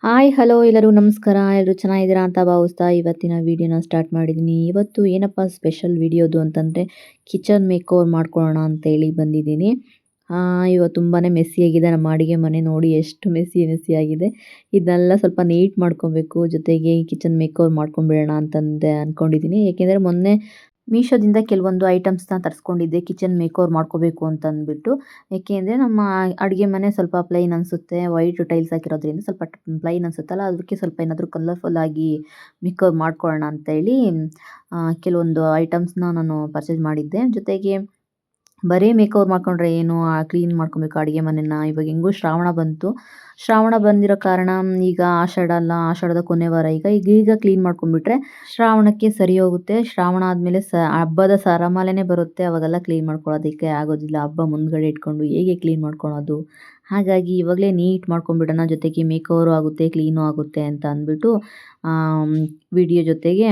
Hi hello ಎಲ್ಲರೂ ನಮಸ್ಕಾರ. ಎಲ್ಲರೂ ಚೆನ್ನಾಗಿದ್ದೀರಾ ಅಂತ ಭಾವಿಸ್ತಾ ಇವತ್ತಿನ ವಿಡಿಯೋನ ಸ್ಟಾರ್ಟ್ ಮಾಡಿದ್ದೀನಿ. ಇವತ್ತು ಏನಪ್ಪ ಸ್ಪೆಷಲ್ ವಿಡಿಯೋದು ಅಂತಂದರೆ ಕಿಚನ್ ಮೇಕ್ ಓವರ್ ಮಾಡ್ಕೊಳ್ಳೋಣ ಅಂತೇಳಿ ಬಂದಿದ್ದೀನಿ. ಇವತ್ತು ತುಂಬಾ ಮೆಸ್ಸಿಯಾಗಿದೆ ನಮ್ಮ ಅಡುಗೆ ಮನೆ. ನೋಡಿ ಎಷ್ಟು ಮೆಸ್ಸಿಯಾಗಿದೆ. ಇದನ್ನೆಲ್ಲ ಸ್ವಲ್ಪ ನೀಟ್ ಮಾಡ್ಕೊಬೇಕು, ಜೊತೆಗೆ ಕಿಚನ್ ಮೇಕ್ ಓವರ್ ಮಾಡ್ಕೊಂಬಿಡೋಣ ಅಂತಂದೆ ಅಂದ್ಕೊಂಡಿದ್ದೀನಿ. ಏಕೆಂದರೆ ಮೊನ್ನೆ ಮೀಶೋದಿಂದ ಕೆಲವೊಂದು ಐಟಮ್ಸ್ನ ತರಿಸ್ಕೊಂಡಿದ್ದೆ ಕಿಚನ್ ಮೇಕ್ ಓವರ್ ಮಾಡ್ಕೋಬೇಕು ಅಂತ ಅಂದ್ಬಿಟ್ಟು. ಏಕೆಂದರೆ ನಮ್ಮ ಅಡುಗೆ ಮನೆ ಸ್ವಲ್ಪ ಪ್ಲೈನ್ ಅನಿಸುತ್ತೆ, ವೈಟ್ ಟೈಲ್ಸ್ ಹಾಕಿರೋದ್ರಿಂದ ಸ್ವಲ್ಪ ಪ್ಲೈನ್ ಅನಿಸುತ್ತಲ್ಲ, ಅದಕ್ಕೆ ಸ್ವಲ್ಪ ಏನಾದರೂ ಕಲರ್ಫುಲ್ಲಾಗಿ ಮೇಕ್ ಓವರ್ ಮಾಡ್ಕೊಳ್ಳೋಣ ಅಂತೇಳಿ ಕೆಲವೊಂದು ಐಟಮ್ಸ್ನ ನಾನು ಪರ್ಚೇಸ್ ಮಾಡಿದ್ದೆ. ಜೊತೆಗೆ ಬರೀ ಮೇಕ್ ಓವರ್ ಮಾಡ್ಕೊಂಡ್ರೆ ಏನು, ಕ್ಲೀನ್ ಮಾಡ್ಕೊಬೇಕು ಅಡುಗೆ ಮನೆನ. ಇವಾಗ ಹೆಂಗೂ ಶ್ರಾವಣ ಬಂತು. ಶ್ರಾವಣ ಬಂದಿರೋ ಕಾರಣ ಈಗ ಆಷಾಢದ ಕೊನೆ ವಾರ. ಈಗ ಕ್ಲೀನ್ ಮಾಡ್ಕೊಂಡ್ಬಿಟ್ರೆ ಶ್ರಾವಣಕ್ಕೆ ಸರಿ ಹೋಗುತ್ತೆ. ಶ್ರಾವಣ ಆದಮೇಲೆ ಹಬ್ಬದ ಸರಮಾಲೆನೇ ಬರುತ್ತೆ, ಅವಾಗೆಲ್ಲ ಕ್ಲೀನ್ ಮಾಡ್ಕೊಳ್ಳೋದಕ್ಕೆ ಆಗೋದಿಲ್ಲ. ಹಬ್ಬ ಮುಂದ್ಗಡೆ ಇಟ್ಕೊಂಡು ಹೇಗೆ ಕ್ಲೀನ್ ಮಾಡ್ಕೊಳ್ಳೋದು? ಹಾಗಾಗಿ ಇವಾಗಲೇ ನೀಟ್ ಮಾಡ್ಕೊಂಡ್ಬಿಡೋಣ, ಜೊತೆಗೆ ಮೇಕ್ ಓವರು ಆಗುತ್ತೆ, ಕ್ಲೀನು ಆಗುತ್ತೆ ಅಂತ ಅಂದ್ಬಿಟ್ಟು ವಿಡಿಯೋ ಜೊತೆಗೆ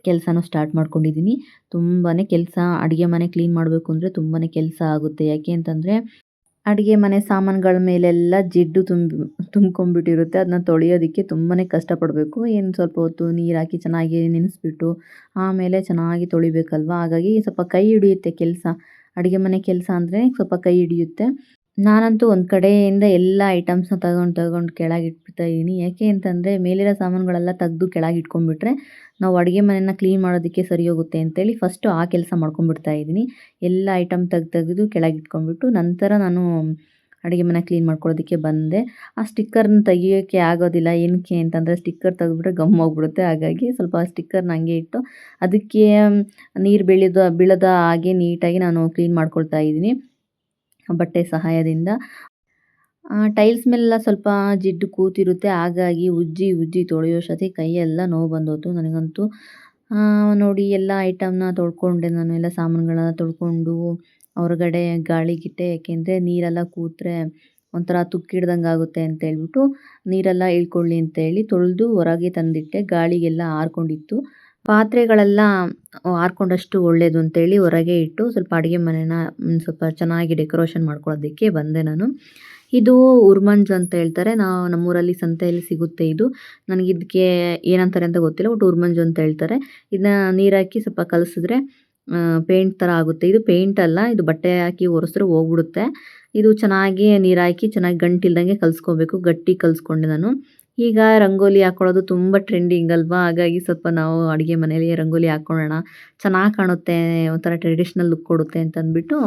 ಕೆಲಸನೂ ಸ್ಟಾರ್ಟ್ ಮಾಡ್ಕೊಂಡಿದ್ದೀನಿ. ತುಂಬಾ ಕೆಲಸ, ಅಡುಗೆ ಮನೆ ಕ್ಲೀನ್ ಮಾಡಬೇಕು ಅಂದರೆ ತುಂಬಾ ಕೆಲಸ ಆಗುತ್ತೆ. ಯಾಕೆ ಅಂತಂದರೆ ಅಡುಗೆ ಮನೆ ಸಾಮಾನುಗಳ ಮೇಲೆಲ್ಲ ಜಿಡ್ಡು ತುಂಬ್ಕೊಂಡ್ಬಿಟ್ಟಿರುತ್ತೆ. ಅದನ್ನ ತೊಳೆಯೋದಕ್ಕೆ ತುಂಬಾ ಕಷ್ಟಪಡಬೇಕು. ಏನು ಸ್ವಲ್ಪ ಹೊತ್ತು ನೀರು ಹಾಕಿ ಚೆನ್ನಾಗಿ ನೆನೆಸ್ಬಿಟ್ಟು ಆಮೇಲೆ ಚೆನ್ನಾಗಿ ತೊಳಿಬೇಕಲ್ವ. ಹಾಗಾಗಿ ಸ್ವಲ್ಪ ಕೈ ಹಿಡಿಯುತ್ತೆ ಕೆಲಸ. ಅಡುಗೆ ಮನೆ ಕೆಲಸ ಅಂದರೆ ಸ್ವಲ್ಪ ಕೈ ಹಿಡಿಯುತ್ತೆ. ನಾನಂತೂ ಒಂದು ಕಡೆಯಿಂದ ಎಲ್ಲ ಐಟಮ್ಸ್ನ ತಗೊಂಡು ಕೆಳಗೆ ಇಟ್ಬಿಡ್ತಾ ಇದ್ದೀನಿ. ಯಾಕೆ ಅಂತಂದರೆ ಮೇಲಿರೋ ಸಾಮಾನುಗಳೆಲ್ಲ ತೆಗೆದು ಕೆಳಗೆ ಇಟ್ಕೊಂಡ್ಬಿಟ್ರೆ ನಾವು ಅಡುಗೆ ಮನೆಯನ್ನು ಕ್ಲೀನ್ ಮಾಡೋದಕ್ಕೆ ಸರಿ ಹೋಗುತ್ತೆ ಅಂತೇಳಿ ಫಸ್ಟು ಆ ಕೆಲಸ ಮಾಡ್ಕೊಂಡ್ಬಿಡ್ತಾ ಇದ್ದೀನಿ. ಎಲ್ಲ ಐಟಮ್ ತೆಗೆದು ಕೆಳಗೆ ಇಟ್ಕೊಂಡ್ಬಿಟ್ಟು ನಂತರ ನಾನು ಅಡುಗೆ ಮನೆ ಕ್ಲೀನ್ ಮಾಡ್ಕೊಳ್ಳೋದಕ್ಕೆ ಬಂದೆ. ಆ ಸ್ಟಿಕ್ಕರ್ನ ತೆಗಿಯೋಕ್ಕೆ ಆಗೋದಿಲ್ಲ. ಏನಕ್ಕೆ ಅಂತಂದರೆ ಸ್ಟಿಕ್ಕರ್ ತೆಗೆದ್ಬಿಟ್ರೆ ಗಮ್ ಹೋಗ್ಬಿಡುತ್ತೆ. ಹಾಗಾಗಿ ಸ್ವಲ್ಪ ಸ್ಟಿಕ್ಕರ್ನ ಹಂಗೆ ಇಟ್ಟು ಅದಕ್ಕೆ ನೀರು ಬೀಳದ ಹಾಗೆ ನೀಟಾಗಿ ನಾನು ಕ್ಲೀನ್ ಮಾಡ್ಕೊಳ್ತಾ ಇದ್ದೀನಿ ಬಟ್ಟೆ ಸಹಾಯದಿಂದ. ಟೈಲ್ಸ್ ಮೇಲೆಲ್ಲ ಸ್ವಲ್ಪ ಜಿಡ್ಡು ಕೂತಿರುತ್ತೆ. ಹಾಗಾಗಿ ಉಜ್ಜಿ ತೊಳೆಯೋಷ್ಟೊತ್ತಿಗೆ ಕೈಯೆಲ್ಲ ನೋವು ಬಂದೋಯ್ತು ನನಗಂತೂ. ನೋಡಿ ಎಲ್ಲ ಐಟಮ್ನ ತೊಳ್ಕೊಂಡೆ ನಾನು. ಎಲ್ಲ ಸಾಮಾನುಗಳನ್ನ ತೊಳ್ಕೊಂಡು ಹೊರಗಡೆ ಗಾಳಿಗಿಟ್ಟೆ. ಯಾಕೆಂದರೆ ನೀರೆಲ್ಲ ಕೂತ್ರೆ ಒಂಥರ ತುಕ್ಕಿಡ್ದಂಗೆ ಆಗುತ್ತೆ ಅಂತೇಳ್ಬಿಟ್ಟು ನೀರೆಲ್ಲ ಇಳ್ಕೊಳ್ಳಿ ಅಂತೇಳಿ ತೊಳೆದು ಹೊರಗೆ ತಂದಿಟ್ಟೆ. ಗಾಳಿಗೆಲ್ಲ ಆರ್ಕೊಂಡಿತ್ತು. ಪಾತ್ರೆಗಳೆಲ್ಲ ಆರ್ಕೊಂಡಷ್ಟು ಒಳ್ಳೆಯದು ಅಂತೇಳಿ ಹೊರಗೆ ಇಟ್ಟು ಸ್ವಲ್ಪ ಅಡುಗೆ ಮನೆನ ಸ್ವಲ್ಪ ಚೆನ್ನಾಗಿ ಡೆಕೋರೇಷನ್ ಮಾಡ್ಕೊಳ್ಳೋದಕ್ಕೆ ಬಂದೆ ನಾನು. ಇದು ಉರ್ಮಂಜು ಅಂತ ಹೇಳ್ತಾರೆ. ನಮ್ಮೂರಲ್ಲಿ ಸಂತೆಯಲ್ಲಿ ಸಿಗುತ್ತೆ ಇದು. ನನಗಿದಕ್ಕೆ ಏನಂತಾರೆ ಅಂತ ಗೊತ್ತಿಲ್ಲ, ಒಟ್ಟು ಉರ್ಮಂಜು ಅಂತ ಹೇಳ್ತಾರೆ. ಇದನ್ನ ನೀರು ಹಾಕಿ ಸ್ವಲ್ಪ ಕಲಸಿದ್ರೆ ಪೇಂಟ್ ಥರ ಆಗುತ್ತೆ. ಇದು ಪೇಂಟ್ ಅಲ್ಲ, ಇದು ಬಟ್ಟೆ ಹಾಕಿ ಒರೆಸಿದ್ರೆ ಹೋಗ್ಬಿಡುತ್ತೆ. ಇದು ಚೆನ್ನಾಗಿ ನೀರು ಹಾಕಿ ಚೆನ್ನಾಗಿ ಗಂಟಿಲ್ದಂಗೆ ಕಲಿಸ್ಕೋಬೇಕು. ಗಟ್ಟಿ ಕಲಿಸ್ಕೊಂಡೆ ನಾನು. ಈಗ ರಂಗೋಲಿ ಹಾಕ್ಕೊಳ್ಳೋದು ತುಂಬ ಟ್ರೆಂಡಿಂಗ್ ಅಲ್ವಾ. ಹಾಗಾಗಿ ಸ್ವಲ್ಪ ನಾವು ಅಡುಗೆ ಮನೇಲಿ ರಂಗೋಲಿ ಹಾಕ್ಕೊಳ್ಳೋಣ, ಚೆನ್ನಾಗಿ ಕಾಣುತ್ತೆ, ಒಂಥರ ಟ್ರೆಡಿಷ್ನಲ್ ಲುಕ್ ಕೊಡುತ್ತೆ ಅಂತ ಅಂದ್ಬಿಟ್ಟು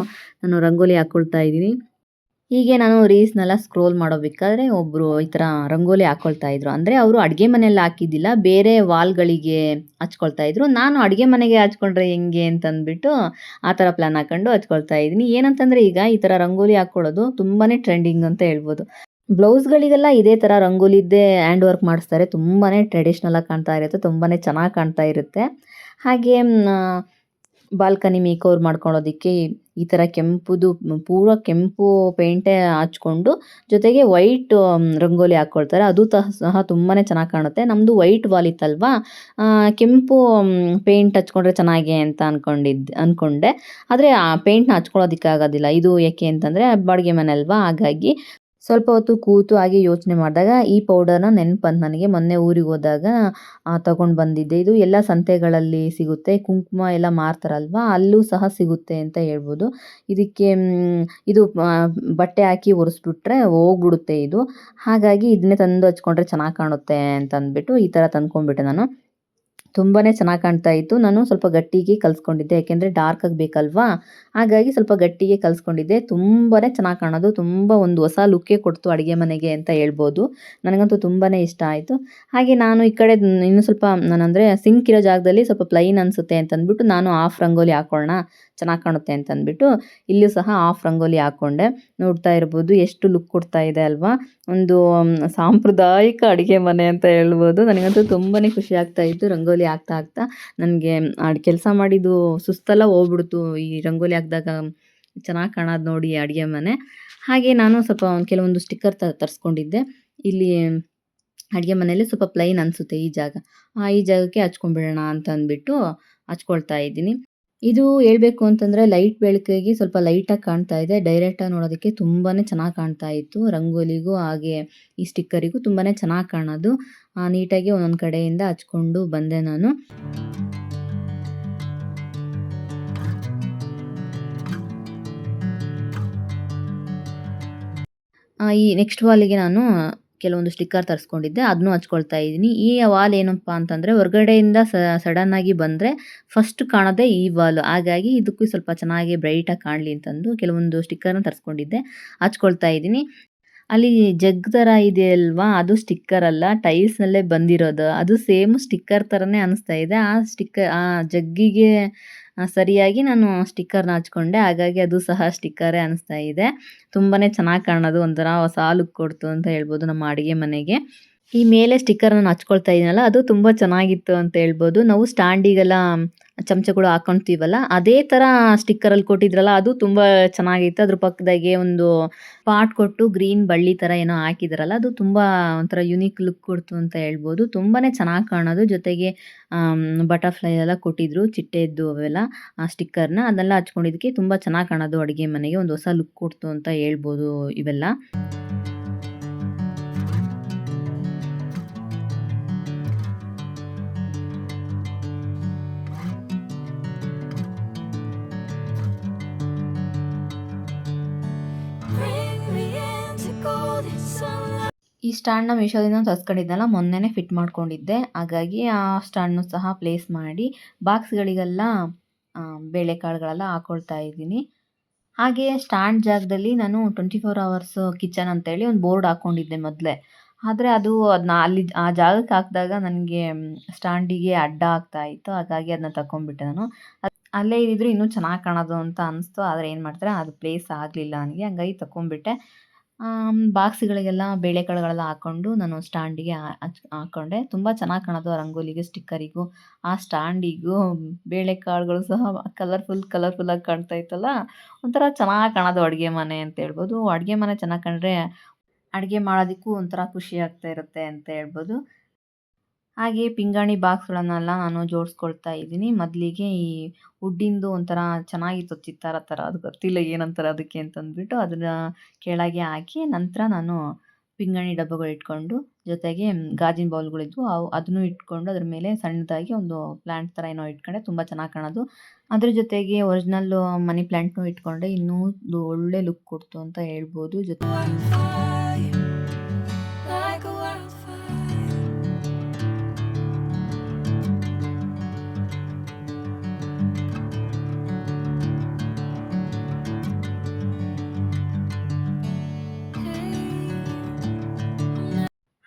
ನಾನು ರಂಗೋಲಿ ಹಾಕ್ಕೊಳ್ತಾ ಇದ್ದೀನಿ. ಹೀಗೆ ನಾನು ರೀಲ್ಸ್ನೆಲ್ಲ ಸ್ಕ್ರೋಲ್ ಮಾಡೋಬೇಕಾದ್ರೆ ಒಬ್ಬರು ಈ ಥರ ರಂಗೋಲಿ ಹಾಕ್ಕೊಳ್ತಾ ಇದ್ರು. ಅಂದರೆ ಅವರು ಅಡುಗೆ ಮನೆಯಲ್ಲಿ ಹಾಕಿದ್ದಿಲ್ಲ, ಬೇರೆ ವಾಲ್ಗಳಿಗೆ ಹಚ್ಕೊಳ್ತಾ ಇದ್ರು. ನಾನು ಅಡುಗೆ ಮನೆಗೆ ಹಚ್ಕೊಂಡ್ರೆ ಹೆಂಗೆ ಅಂತಂದ್ಬಿಟ್ಟು ಆ ಥರ ಪ್ಲ್ಯಾನ್ ಹಾಕ್ಕೊಂಡು ಹಚ್ಕೊಳ್ತಾ ಇದ್ದೀನಿ. ಏನಂತಂದರೆ ಈಗ ಈ ಥರ ರಂಗೋಲಿ ಹಾಕ್ಕೊಳ್ಳೋದು ತುಂಬಾ ಟ್ರೆಂಡಿಂಗ್ ಅಂತ ಹೇಳ್ಬೋದು. ಬ್ಲೌಸ್ಗಳಿಗೆಲ್ಲ ಇದೇ ಥರ ರಂಗೋಲಿದ್ದೇ ಹ್ಯಾಂಡ್ ವರ್ಕ್ ಮಾಡಿಸ್ತಾರೆ. ತುಂಬಾ ಟ್ರೆಡಿಷ್ನಲಾಗಿ ಕಾಣ್ತಾ ಇರುತ್ತೆ, ತುಂಬಾ ಚೆನ್ನಾಗಿ ಕಾಣ್ತಾ ಇರುತ್ತೆ. ಹಾಗೆ ಬಾಲ್ಕನಿ ಮೇಕ್ ಓವರ್ ಮಾಡ್ಕೊಳ್ಳೋದಕ್ಕೆ ಈ ಥರ ಪೂರ ಕೆಂಪು ಪೇಂಟೇ ಹಚ್ಕೊಂಡು ಜೊತೆಗೆ ವೈಟ್ ರಂಗೋಲಿ ಹಾಕ್ಕೊಳ್ತಾರೆ. ಅದು ಸಹ ತುಂಬಾ ಚೆನ್ನಾಗಿ ಕಾಣುತ್ತೆ. ನಮ್ಮದು ವೈಟ್ ವಾಲ್ ಇತ್ತಲ್ವಾ, ಕೆಂಪು ಪೇಂಟ್ ಹಚ್ಕೊಂಡ್ರೆ ಚೆನ್ನಾಗಿ ಅಂತ ಅಂದ್ಕೊಂಡೆ. ಆದರೆ ಆ ಪೇಂಟ್ನ ಹಚ್ಕೊಳ್ಳೋದಕ್ಕಾಗೋದಿಲ್ಲ. ಇದು ಏಕೆ ಅಂತಂದರೆ ಬಾಡಿಗೆ ಮನೆ ಅಲ್ವಾ. ಹಾಗಾಗಿ ಸ್ವಲ್ಪ ಹೊತ್ತು ಕೂತು ಹಾಗೆ ಯೋಚನೆ ಮಾಡಿದಾಗ ಈ ಪೌಡರ್ನ ನೆನಪಂತು ನನಗೆ. ಮೊನ್ನೆ ಊರಿಗೆ ಹೋದಾಗ ತಗೊಂಡು ಬಂದಿದ್ದೆ. ಇದು ಎಲ್ಲ ಸಂತೆಗಳಲ್ಲಿ ಸಿಗುತ್ತೆ. ಕುಂಕುಮ ಎಲ್ಲ ಮಾರ್ತಾರಲ್ವ, ಅಲ್ಲೂ ಸಹ ಸಿಗುತ್ತೆ ಅಂತ ಹೇಳ್ಬೋದು. ಇದಕ್ಕೆ ಇದು ಬಟ್ಟೆ ಹಾಕಿ ಒರೆಸ್ಬಿಟ್ರೆ ಹೋಗ್ಬಿಡುತ್ತೆ ಇದು. ಹಾಗಾಗಿ ಇದನ್ನೇ ತಂದು ಹಚ್ಕೊಂಡ್ರೆ ಚೆನ್ನಾಗಿ ಕಾಣುತ್ತೆ ಅಂತಂದ್ಬಿಟ್ಟು ಈ ಥರ ತಂದ್ಕೊಂಡ್ಬಿಟ್ಟೆ ನಾನು. ತುಂಬಾ ಚೆನ್ನಾಗಿ ಕಾಣ್ತಾ ಇತ್ತು. ನಾನು ಸ್ವಲ್ಪ ಗಟ್ಟಿಗೆ ಕಲಿಸ್ಕೊಂಡಿದ್ದೆ, ಯಾಕೆಂದರೆ ಡಾರ್ಕಾಗಿ ಬೇಕಲ್ವಾ. ಹಾಗಾಗಿ ಸ್ವಲ್ಪ ಗಟ್ಟಿಗೆ ಕಲಿಸ್ಕೊಂಡಿದ್ದೆ. ತುಂಬಾ ಚೆನ್ನಾಗಿ ಕಾಣೋದು, ತುಂಬ ಒಂದು ಹೊಸ ಲುಕ್ಕೇ ಕೊಡ್ತು ಅಡುಗೆ ಮನೆಗೆ ಅಂತ ಹೇಳ್ಬೋದು. ನನಗಂತೂ ತುಂಬಾ ಇಷ್ಟ ಆಯಿತು. ಹಾಗೆ ನಾನು ಈ ಕಡೆ ಇನ್ನೂ ಸ್ವಲ್ಪ ನಾನಂದರೆ ಸಿಂಕ್ ಇರೋ ಜಾಗದಲ್ಲಿ ಸ್ವಲ್ಪ ಪ್ಲೈನ್ ಅನಿಸುತ್ತೆ ಅಂತಂದ್ಬಿಟ್ಟು ನಾನು ಹಾಫ್ ರಂಗೋಲಿ ಹಾಕ್ಕೊಳ್ಳೋಣ, ಚೆನ್ನಾಗಿ ಕಾಣುತ್ತೆ ಅಂತಂದ್ಬಿಟ್ಟು ಇಲ್ಲೂ ಸಹ ಹಾಫ್ ರಂಗೋಲಿ ಹಾಕ್ಕೊಂಡೆ. ನೋಡ್ತಾ ಇರ್ಬೋದು ಎಷ್ಟು ಲುಕ್ ಕೊಡ್ತಾ ಇದೆ ಅಲ್ವಾ. ಒಂದು ಸಾಂಪ್ರದಾಯಿಕ ಅಡುಗೆ ಮನೆ ಅಂತ ಹೇಳ್ಬೋದು. ನನಗಂತೂ ತುಂಬಾ ಖುಷಿ ಆಗ್ತಾ ಇತ್ತು ರಂಗೋಲಿ ಹಾಕ್ತಾ ನನಗೆ. ಕೆಲಸ ಮಾಡಿದ್ದು ಸುಸ್ತೆಲ್ಲ ಹೋಗ್ಬಿಡ್ತು ಈ ರಂಗೋಲಿ ಹಾಕಿದಾಗ. ಚೆನ್ನಾಗಿ ಕಾಣೋದು ನೋಡಿ ಅಡುಗೆ ಮನೆ. ಹಾಗೆ ನಾನು ಸ್ವಲ್ಪ ಕೆಲವೊಂದು ಸ್ಟಿಕ್ಕರ್ ತರಿಸ್ಕೊಂಡಿದ್ದೆ. ಇಲ್ಲಿ ಅಡುಗೆ ಮನೆಯಲ್ಲಿ ಸ್ವಲ್ಪ ಪ್ಲೈನ್ ಅನಿಸುತ್ತೆ ಈ ಜಾಗ. ಈ ಜಾಗಕ್ಕೆ ಹಚ್ಕೊಂಡ್ಬಿಡೋಣ ಅಂತ ಅಂದ್ಬಿಟ್ಟು ಹಚ್ಕೊಳ್ತಾ ಇದ್ದೀನಿ. ಇದು ಹೇಳ್ಬೇಕು ಅಂತಂದರೆ ಲೈಟ್ ಬೆಳಕಿಗೆ ಸ್ವಲ್ಪ ಲೈಟಾಗಿ ಕಾಣ್ತಾ ಇದೆ. ಡೈರೆಕ್ಟಾಗಿ ನೋಡೋದಕ್ಕೆ ತುಂಬಾ ಚೆನ್ನಾಗಿ ಕಾಣ್ತಾ ಇತ್ತು. ರಂಗೋಲಿಗೂ ಹಾಗೆ ಈ ಸ್ಟಿಕ್ಕರಿಗೂ ತುಂಬಾ ಚೆನ್ನಾಗಿ ಕಾಣೋದು. ನೀಟಾಗಿ ಒಂದೊಂದು ಕಡೆಯಿಂದ ಹಚ್ಕೊಂಡು ಬಂದೆ ನಾನು. ಈ ನೆಕ್ಸ್ಟ್ ವಾಲಿಗೆ ನಾನು ಕೆಲವೊಂದು ಸ್ಟಿಕ್ಕರ್ ತರಿಸ್ಕೊಂಡಿದ್ದೆ. ಅದನ್ನೂ ಹಚ್ಕೊಳ್ತಾ ಇದ್ದೀನಿ. ಈ ವಾಲ್ ಏನಪ್ಪಾ ಅಂತಂದರೆ ಹೊರಗಡೆಯಿಂದ ಸಡನ್ನಾಗಿ ಬಂದರೆ ಫಸ್ಟ್ ಕಾಣೋದೇ ಈ ವಾಲು. ಹಾಗಾಗಿ ಇದಕ್ಕೂ ಸ್ವಲ್ಪ ಚೆನ್ನಾಗಿ ಬ್ರೈಟಾಗಿ ಕಾಣಲಿ ಅಂತಂದು ಕೆಲವೊಂದು ಸ್ಟಿಕ್ಕರ್ನ ತರಿಸ್ಕೊಂಡಿದ್ದೆ. ಹಚ್ಕೊಳ್ತಾ ಇದ್ದೀನಿ. ಅಲ್ಲಿ ಜಗ್ ಥರ ಇದೆಯಲ್ವಾ, ಅದು ಸ್ಟಿಕ್ಕರ್ ಅಲ್ಲ, ಟೈಲ್ಸ್‌ನಲ್ಲೇ ಬಂದಿರೋದು. ಅದು ಸೇಮ್ ಸ್ಟಿಕ್ಕರ್ ಥರನೇ ಅನಿಸ್ತಾ ಇದೆ. ಆ ಜಗ್ಗಿಗೆ ಸರಿಯಾಗಿ ನಾನು ಸ್ಟಿಕ್ಕರ್‌ನ ಹಚ್ಕೊಂಡೆ. ಹಾಗಾಗಿ ಅದು ಸಹ ಸ್ಟಿಕ್ಕರೇ ಅನಿಸ್ತಾ ಇದೆ. ತುಂಬಾ ಚೆನ್ನಾಗಿ ಕಾಣೋದು, ಒಂಥರ ಹೊಸ ಲುಕ್ ಕೊಡ್ತು ಅಂತ ಹೇಳ್ಬೋದು ನಮ್ಮ ಅಡುಗೆ ಮನೆಗೆ. ಈ ಮೇಲೆ ಸ್ಟಿಕ್ಕರ್ ನಾನು ಹಚ್ಕೊಳ್ತಾ ಇದೀನಲ್ಲ, ಅದು ತುಂಬ ಚೆನ್ನಾಗಿತ್ತು ಅಂತ ಹೇಳ್ಬೋದು. ನಾವು ಸ್ಟ್ಯಾಂಡಿಗೆಲ್ಲ ಚಮಚಗಳು ಹಾಕೊಂತೀವಲ್ಲ, ಅದೇ ಥರ ಸ್ಟಿಕ್ಕರಲ್ಲಿ ಕೊಟ್ಟಿದ್ರಲ್ಲ, ಅದು ತುಂಬ ಚೆನ್ನಾಗಿತ್ತು. ಅದ್ರ ಪಕ್ಕದಾಗೆ ಒಂದು ಪಾಟ್ ಕೊಟ್ಟು ಗ್ರೀನ್ ಬಳ್ಳಿ ಥರ ಏನೋ ಹಾಕಿದ್ರಲ್ಲ, ಅದು ತುಂಬ ಒಂಥರ ಯುನೀಕ್ ಲುಕ್ ಕೊಡ್ತು ಅಂತ ಹೇಳ್ಬೋದು. ತುಂಬಾ ಚೆನ್ನಾಗಿ ಕಾಣೋದು. ಜೊತೆಗೆ ಬಟರ್‌ಫ್ಲೈ ಎಲ್ಲ ಕೊಟ್ಟಿದ್ರು, ಚಿಟ್ಟೆದ್ದು ಅವೆಲ್ಲ ಸ್ಟಿಕ್ಕರ್‌ನ. ಅದನ್ನೆಲ್ಲ ಹಚ್ಕೊಂಡಿದ್ದಕ್ಕೆ ತುಂಬ ಚೆನ್ನಾಗಿ ಕಾಣೋದು ಅಡುಗೆ ಮನೆಗೆ. ಒಂದು ಹೊಸ ಲುಕ್ ಕೊಡ್ತು ಅಂತ ಹೇಳ್ಬೋದು ಇವೆಲ್ಲ. ಈ ಸ್ಟ್ಯಾಂಡ್‌ನ ಮೀಶೋದಿಂದ ತರಿಸ್ಕೊಂಡಿದ್ನಲ್ಲ, ಮೊನ್ನೆನೇ ಫಿಟ್ ಮಾಡ್ಕೊಂಡಿದ್ದೆ. ಹಾಗಾಗಿ ಆ ಸ್ಟ್ಯಾಂಡ್‌ನು ಸಹ ಪ್ಲೇಸ್ ಮಾಡಿ ಬಾಕ್ಸ್‌ಗಳಿಗೆಲ್ಲ ಬೇಳೆಕಾಳುಗಳೆಲ್ಲ ಹಾಕ್ಕೊಳ್ತಾ ಇದ್ದೀನಿ. ಹಾಗೆ ಸ್ಟ್ಯಾಂಡ್ ಜಾಗದಲ್ಲಿ ನಾನು 24 ಅವರ್ಸ್ ಕಿಚನ್ ಅಂತೇಳಿ ಒಂದು ಬೋರ್ಡ್ ಹಾಕ್ಕೊಂಡಿದ್ದೆ ಮೊದಲೇ. ಆದರೆ ಅದನ್ನ ಅಲ್ಲಿ ಆ ಜಾಗಕ್ಕೆ ಹಾಕಿದಾಗ ನನಗೆ ಸ್ಟ್ಯಾಂಡಿಗೆ ಅಡ್ಡ ಆಗ್ತಾ ಇತ್ತು. ಹಾಗಾಗಿ ಅದನ್ನ ತಗೊಂಡ್ಬಿಟ್ಟೆ ನಾನು. ಅಲ್ಲೇ ಇದ್ದಿದ್ರೆ ಇನ್ನೂ ಚೆನ್ನಾಗಿ ಕಾಣೋದು ಅಂತ ಅನಿಸ್ತು. ಆದರೆ ಏನು ಮಾಡ್ತಾರೆ, ಅದು ಪ್ಲೇಸ್ ಆಗಲಿಲ್ಲ ನನಗೆ. ಹಂಗಾಗಿ ತಗೊಂಡ್ಬಿಟ್ಟೆ. ಬಾಕ್ಸ್‌ಗಳಿಗೆಲ್ಲ ಬೇಳೆಕಾಳುಗಳೆಲ್ಲ ಹಾಕ್ಕೊಂಡು ನಾನು ಸ್ಟ್ಯಾಂಡಿಗೆ ಹಾಕ್ಕೊಂಡೆ. ತುಂಬ ಚೆನ್ನಾಗಿ ಕಾಣೋದು ಆ ರಂಗೋಲಿಗೆ, ಸ್ಟಿಕ್ಕರಿಗೂ, ಆ ಸ್ಟ್ಯಾಂಡಿಗೂ. ಬೇಳೆಕಾಳುಗಳು ಸಹ ಕಲರ್ಫುಲ್ಲಾಗಿ ಕಾಣ್ತಾ ಇತ್ತಲ್ಲ, ಒಂಥರ ಚೆನ್ನಾಗಿ ಕಾಣೋದು ಅಡುಗೆ ಮನೆ ಅಂತ ಹೇಳ್ಬೋದು. ಅಡುಗೆ ಮನೆ ಚೆನ್ನಾಗಿ ಕಂಡ್ರೆ ಅಡುಗೆ ಮಾಡೋದಕ್ಕೂ ಒಂಥರ ಖುಷಿ ಆಗ್ತಾ ಇರುತ್ತೆ ಅಂತ ಹೇಳ್ಬೋದು. ಹಾಗೆ ಪಿಂಗಾಣಿ ಬಾಕ್ಸ್‌ಗಳನ್ನೆಲ್ಲ ನಾನು ಜೋಡಿಸ್ಕೊಳ್ತಾ ಇದ್ದೀನಿ. ಮೊದಲಿಗೆ ಈ ವುಡ್ಡಿಂದು ಒಂಥರ ಚೆನ್ನಾಗಿತ್ತು, ಚಿತ್ತಾರ ಥರ. ಅದು ಗೊತ್ತಿಲ್ಲ ಏನಂತಾರೆ ಅದಕ್ಕೆ ಅಂತಂದ್ಬಿಟ್ಟು ಅದನ್ನ ಕೆಳಗೆ ಹಾಕಿ, ನಂತರ ನಾನು ಪಿಂಗಾಣಿ ಡಬ್ಬಗಳು ಇಟ್ಕೊಂಡು, ಜೊತೆಗೆ ಗಾಜಿನ ಬೌಲ್‌ಗಳಿದ್ವು ಅದನ್ನು ಇಟ್ಕೊಂಡು, ಅದ್ರ ಮೇಲೆ ಸಣ್ಣದಾಗಿ ಒಂದು ಪ್ಲಾಂಟ್ ಥರ ಏನೋ ಇಟ್ಕೊಂಡೆ. ತುಂಬ ಚೆನ್ನಾಗಿ ಕಾಣೋದು. ಅದ್ರ ಜೊತೆಗೆ ಒರಿಜಿನಲ್ಲು ಮನಿ ಪ್ಲಾಂಟ್‌ನೂ ಇಟ್ಕೊಂಡೆ. ಇನ್ನೂ ಒಳ್ಳೆ ಲುಕ್ ಕೊಡ್ತು ಅಂತ ಹೇಳ್ಬೋದು.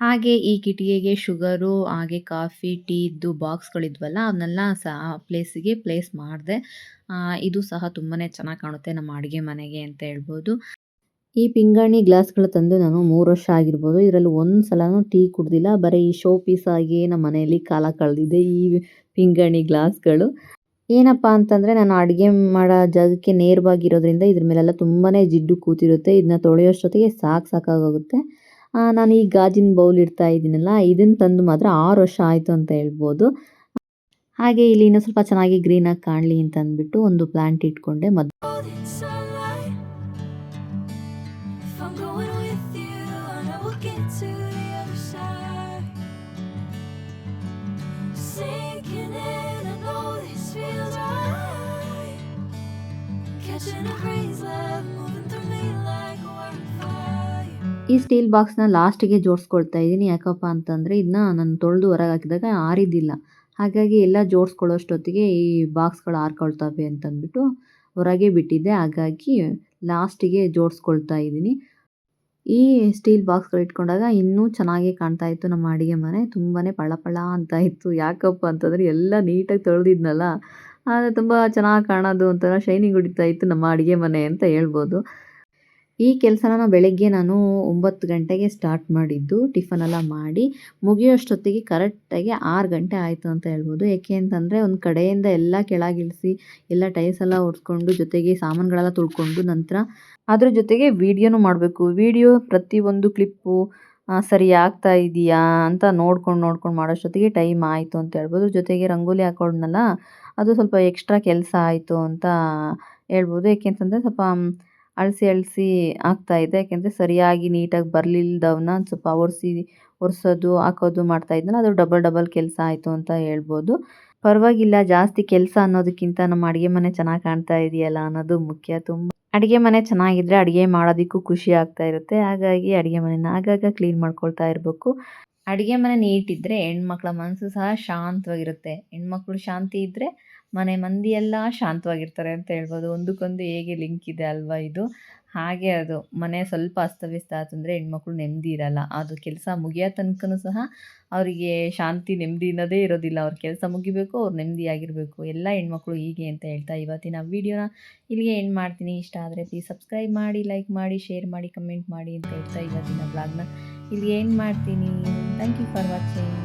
ಹಾಗೆ ಈ ಕಿಟಿಕಿಗೆ ಶುಗರು, ಹಾಗೆ ಕಾಫಿ, ಟೀದ್ದು ಬಾಕ್ಸ್‌ಗಳಿದ್ವಲ್ಲ, ಅವನ್ನೆಲ್ಲ ಆ ಪ್ಲೇಸಿಗೆ ಪ್ಲೇಸ್ ಮಾಡಿದೆ. ಇದು ಸಹ ತುಂಬಾ ಚೆನ್ನಾಗಿ ಕಾಣುತ್ತೆ ನಮ್ಮ ಅಡುಗೆ ಮನೆಗೆ ಅಂತ ಹೇಳ್ಬೋದು. ಈ ಪಿಂಗಾಣಿ ಗ್ಲಾಸ್‌ಗಳು ತಂದು ನಾನು 3 ವರ್ಷ ಆಗಿರ್ಬೋದು. ಇದರಲ್ಲಿ ಒಂದು ಸಲನೂ ಟೀ ಕುಡ್ದಿಲ್ಲ. ಬರೀ ಈ ಶೋ ಪೀಸ್ ಆಗಿ ನಮ್ಮ ಮನೆಯಲ್ಲಿ ಕಾಲ ಕಳೆದಿದೆ ಈ ಪಿಂಗಾಣಿ ಗ್ಲಾಸ್‌ಗಳು. ಏನಪ್ಪಾ ಅಂತಂದರೆ, ನಾನು ಅಡುಗೆ ಮಾಡೋ ಜಾಗಕ್ಕೆ ನೇರವಾಗಿರೋದ್ರಿಂದ ಇದ್ರ ಮೇಲೆಲ್ಲ ತುಂಬಾ ಜಿಡ್ಡು ಕೂತಿರುತ್ತೆ. ಇದನ್ನ ತೊಳೆಯೋಷ್ಟೊತ್ತಿಗೆ ಸಾಕಾಗೋಗುತ್ತೆ. ನಾನು ಈ ಗಾಜಿನ ಬೌಲ್ ಇಡ್ತಾ ಇದ್ದೀನಲ್ಲ, ಇದನ್ನು ತಂದು ಮಾತ್ರ 6 ವರ್ಷ ಆಯಿತು ಅಂತ ಹೇಳ್ಬೋದು. ಹಾಗೆ ಇಲ್ಲಿ ಇನ್ನೂ ಸ್ವಲ್ಪ ಚೆನ್ನಾಗಿ ಗ್ರೀನಾಗಿ ಕಾಣಲಿ ಅಂತ ಅಂದ್ಬಿಟ್ಟು ಒಂದು ಪ್ಲಾಂಟ್ ಇಟ್ಕೊಂಡೆ. ಈ ಸ್ಟೀಲ್ ಬಾಕ್ಸ್‌ನ ಲಾಸ್ಟಿಗೆ ಜೋಡಿಸ್ಕೊಳ್ತಾ ಇದ್ದೀನಿ. ಯಾಕಪ್ಪ ಅಂತಂದರೆ, ಇದನ್ನ ನಾನು ತೊಳೆದು ಹೊರಗೆ ಹಾಕಿದಾಗ ಆರಿದ್ದಿಲ್ಲ. ಹಾಗಾಗಿ ಎಲ್ಲ ಜೋಡಿಸ್ಕೊಳ್ಳೋಷ್ಟೊತ್ತಿಗೆ ಈ ಬಾಕ್ಸ್‌ಗಳು ಆರ್ಕೊಳ್ತವೆ ಅಂತಂದ್ಬಿಟ್ಟು ಹೊರಗೆ ಬಿಟ್ಟಿದ್ದೆ. ಹಾಗಾಗಿ ಲಾಸ್ಟಿಗೆ ಜೋಡಿಸ್ಕೊಳ್ತಾ ಇದ್ದೀನಿ. ಈ ಸ್ಟೀಲ್ ಬಾಕ್ಸ್‌ಗಳು ಇಟ್ಕೊಂಡಾಗ ಇನ್ನೂ ಚೆನ್ನಾಗಿ ಕಾಣ್ತಾ ಇತ್ತು ನಮ್ಮ ಅಡುಗೆ ಮನೆ. ತುಂಬಾ ಪಳ ಅಂತ ಇತ್ತು. ಯಾಕಪ್ಪ ಅಂತಂದರೆ ಎಲ್ಲ ನೀಟಾಗಿ ತೊಳೆದಿದ್ನಲ್ಲ, ತುಂಬ ಚೆನ್ನಾಗಿ ಕಾಣೋದು, ಒಂಥರ ಶೈನಿಂಗ್ ಹೊಡಿತಾ ಇತ್ತು ನಮ್ಮ ಅಡುಗೆ ಮನೆ ಅಂತ ಹೇಳ್ಬೋದು. ಈ ಕೆಲಸನ ಬೆಳಗ್ಗೆ ನಾನು 9 ಗಂಟೆಗೆ ಸ್ಟಾರ್ಟ್ ಮಾಡಿದ್ದು. ಟಿಫನೆಲ್ಲ ಮಾಡಿ ಮುಗಿಯೋಷ್ಟೊತ್ತಿಗೆ ಕರೆಕ್ಟಾಗಿ 6 ಗಂಟೆ ಆಯಿತು ಅಂತ ಹೇಳ್ಬೋದು. ಏಕೆ ಅಂತಂದರೆ, ಒಂದು ಕಡೆಯಿಂದ ಎಲ್ಲ ಕೆಳಗಿಳಿಸಿ ಎಲ್ಲ ಟೈಲ್ಸ್ ಎಲ್ಲ ಒರೆಸ್ಕೊಂಡು, ಜೊತೆಗೆ ಸಾಮಾನುಗಳೆಲ್ಲ ತೊಳ್ಕೊಂಡು, ನಂತರ ಅದ್ರ ಜೊತೆಗೆ ವೀಡಿಯೋನೂ ಮಾಡಬೇಕು. ಪ್ರತಿಯೊಂದು ಕ್ಲಿಪ್ಪು ಸರಿ ಆಗ್ತಾ ಇದೆಯಾ ಅಂತ ನೋಡ್ಕೊಂಡು ಮಾಡೋಷ್ಟೊತ್ತಿಗೆ ಟೈಮ್ ಆಯಿತು ಅಂತ ಹೇಳ್ಬೋದು. ಜೊತೆಗೆ ರಂಗೋಲಿ ಹಾಕೊಂಡ್ನಲ್ಲ, ಅದು ಸ್ವಲ್ಪ ಎಕ್ಸ್ಟ್ರಾ ಕೆಲಸ ಆಯಿತು ಅಂತ ಹೇಳ್ಬೋದು. ಏಕೆಂತಂದರೆ ಸ್ವಲ್ಪ ಅಳಿಸಿ ಹಾಕ್ತಾ ಇದ್ದೆ. ಯಾಕೆಂದರೆ ಸರಿಯಾಗಿ ನೀಟಾಗಿ ಬರಲಿಲ್ದವನ್ನ ಸ್ವಲ್ಪ ಒರೆಸೋದು, ಹಾಕೋದು ಮಾಡ್ತಾ ಇದ್ನಲ್ಲ, ಅದು ಡಬಲ್ ಕೆಲಸ ಆಯಿತು ಅಂತ ಹೇಳ್ಬೋದು. ಪರವಾಗಿಲ್ಲ, ಜಾಸ್ತಿ ಕೆಲಸ ಅನ್ನೋದಕ್ಕಿಂತ ನಮ್ಮ ಅಡುಗೆ ಮನೆ ಚೆನ್ನಾಗಿ ಕಾಣ್ತಾ ಇದೆಯಲ್ಲ ಅನ್ನೋದು ಮುಖ್ಯ. ಅಡುಗೆ ಮನೆ ಚೆನ್ನಾಗಿದ್ರೆ ಅಡುಗೆ ಮಾಡೋದಕ್ಕೂ ಖುಷಿ ಆಗ್ತಾ ಇರುತ್ತೆ. ಹಾಗಾಗಿ ಅಡುಗೆ ಮನೆನ ಆಗಾಗ ಕ್ಲೀನ್ ಮಾಡ್ಕೊಳ್ತಾ ಇರಬೇಕು. ಅಡುಗೆ ಮನೆ ನೀಟಿದ್ದರೆ ಹೆಣ್ಮಕ್ಳ ಮನಸ್ಸು ಸಹ ಶಾಂತವಾಗಿರುತ್ತೆ. ಹೆಣ್ಮಕ್ಳು ಶಾಂತಿ ಇದ್ದರೆ ಮನೆ ಮಂದಿ ಎಲ್ಲ ಶಾಂತವಾಗಿರ್ತಾರೆ ಅಂತ ಹೇಳ್ಬೋದು. ಒಂದಕ್ಕೊಂದು ಹೇಗೆ ಲಿಂಕ್ ಇದೆ ಅಲ್ವಾ ಇದು. ಹಾಗೆ ಅದು ಮನೆ ಸ್ವಲ್ಪ ಅಸ್ತವ್ಯಸ್ತ ಆತಂದರೆ ಹೆಣ್ಮಕ್ಳು ನೆಮ್ಮದಿ ಇರಲ್ಲ. ಅದು ಕೆಲಸ ಮುಗಿಯೋ ತನಕನೂ ಸಹ ಅವರಿಗೆ ಶಾಂತಿ ನೆಮ್ಮದಿ ಅನ್ನೋದೇ ಇರೋದಿಲ್ಲ. ಅವ್ರ ಕೆಲಸ ಮುಗಿಬೇಕು, ಅವ್ರು ನೆಮ್ಮದಿಯಾಗಿರಬೇಕು. ಎಲ್ಲ ಹೆಣ್ಮಕ್ಳು ಹೀಗೆ ಅಂತ ಹೇಳ್ತಾ ಇವತ್ತಿನ ವೀಡಿಯೋನ ಇಲ್ಲಿಗೆ ಎಂಡ್ ಮಾಡ್ತೀನಿ. ಇಷ್ಟ ಆದರೆ ಪ್ಲೀಸ್ ಸಬ್ಸ್ಕ್ರೈಬ್ ಮಾಡಿ, ಲೈಕ್ ಮಾಡಿ, ಶೇರ್ ಮಾಡಿ, ಕಮೆಂಟ್ ಮಾಡಿ ಅಂತ ಹೇಳ್ತಾ ಇವತ್ತಿನ ಬ್ಲಾಗ್ನ ಇಲ್ಲಿಗೆ ಎಂಡ್ ಮಾಡ್ತೀನಿ. Thank you for watching.